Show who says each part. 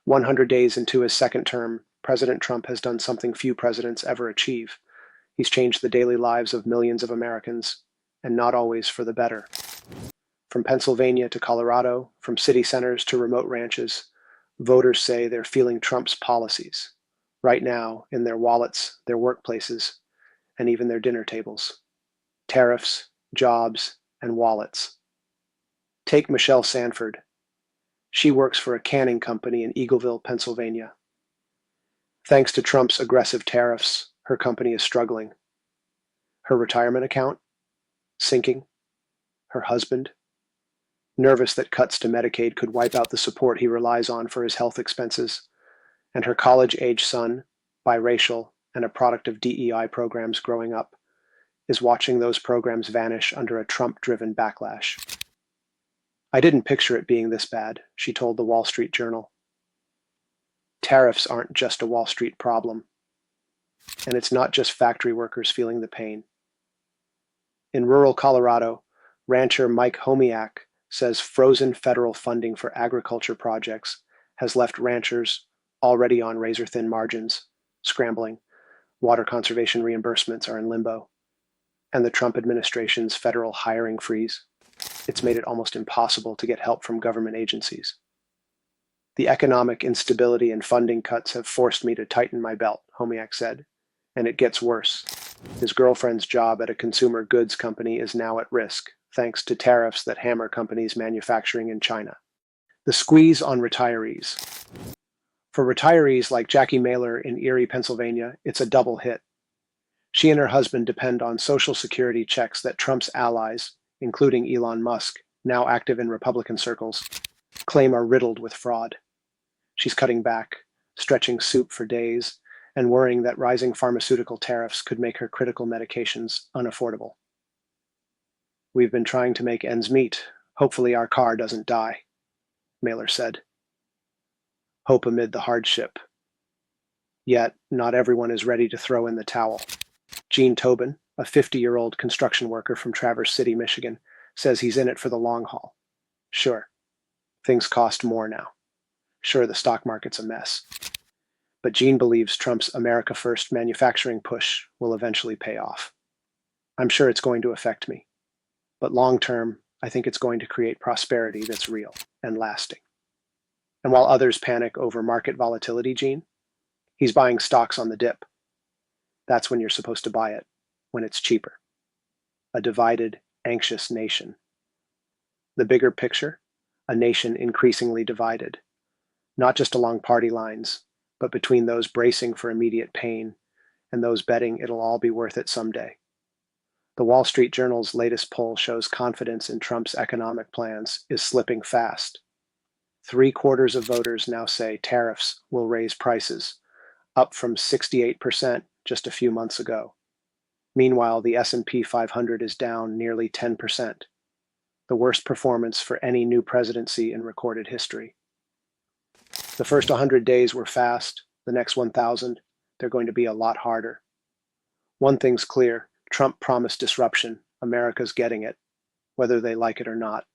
Speaker 1: 100 days into his second term, President Trump has done something few presidents ever achieve. He's changed the daily lives of millions of Americans, and not always for the better. From Pennsylvania to Colorado, from city centers to remote ranches, voters say they're feeling Trump's policies, right now in their wallets, their workplaces, and even their dinner tables. Tariffs, jobs, and wallets. Take Michelle Sanford. She works for a canning company in Eagleville, Pennsylvania. Thanks to Trump's aggressive tariffs, her company is struggling. Her retirement account? Sinking. Her husband? Nervous that cuts to Medicaid could wipe out the support he relies on for his health expenses. And her college-age son, biracial and a product of DEI programs growing up, is watching those programs vanish under a Trump-driven backlash. I didn't picture it being this bad, she told the Wall Street Journal. Tariffs aren't just a Wall Street problem. And it's not just factory workers feeling the pain. In rural Colorado, rancher Mike Homiak says frozen federal funding for agriculture projects has left ranchers already on razor-thin margins, scrambling. Water conservation reimbursements are in limbo. And the Trump administration's federal hiring freeze. It's made it almost impossible to get help from government agencies. The economic instability and funding cuts have forced me to tighten my belt, Homiak said, and it gets worse. His girlfriend's job at a consumer goods company is now at risk, thanks to tariffs that hammer companies manufacturing in China. The squeeze on retirees. For retirees like Jackie Mehler in Erie, Pennsylvania, it's a double hit. She and her husband depend on Social Security checks that Trump's allies, including Elon Musk, now active in Republican circles, claim are riddled with fraud. She's cutting back, stretching soup for days, and worrying that rising pharmaceutical tariffs could make her critical medications unaffordable. We've been trying to make ends meet. Hopefully our car doesn't die, Mehler said. Hope amid the hardship. Yet, not everyone is ready to throw in the towel. Gene Tobin, a 50-year-old construction worker from Traverse City, Michigan, says he's in it for the long haul. Sure, things cost more now. Sure, the stock market's a mess. But Gene believes Trump's America First manufacturing push will eventually pay off. I'm sure it's going to affect me. But long term, I think it's going to create prosperity that's real and lasting. And while others panic over market volatility, Gene, he's buying stocks on the dip. That's when you're supposed to buy it, when it's cheaper. A divided, anxious nation. The bigger picture, a nation increasingly divided, not just along party lines, but between those bracing for immediate pain and those betting it'll all be worth it someday. The Wall Street Journal's latest poll shows confidence in Trump's economic plans is slipping fast. 3/4 of voters now say tariffs will raise prices, up from 68% just a few months ago. Meanwhile, the S&P 500 is down nearly 10%, the worst performance for any new presidency in recorded history. The first 100 days were fast. The next 1,000, they're going to be a lot harder. One thing's clear, Trump promised disruption. America's getting it, whether they like it or not.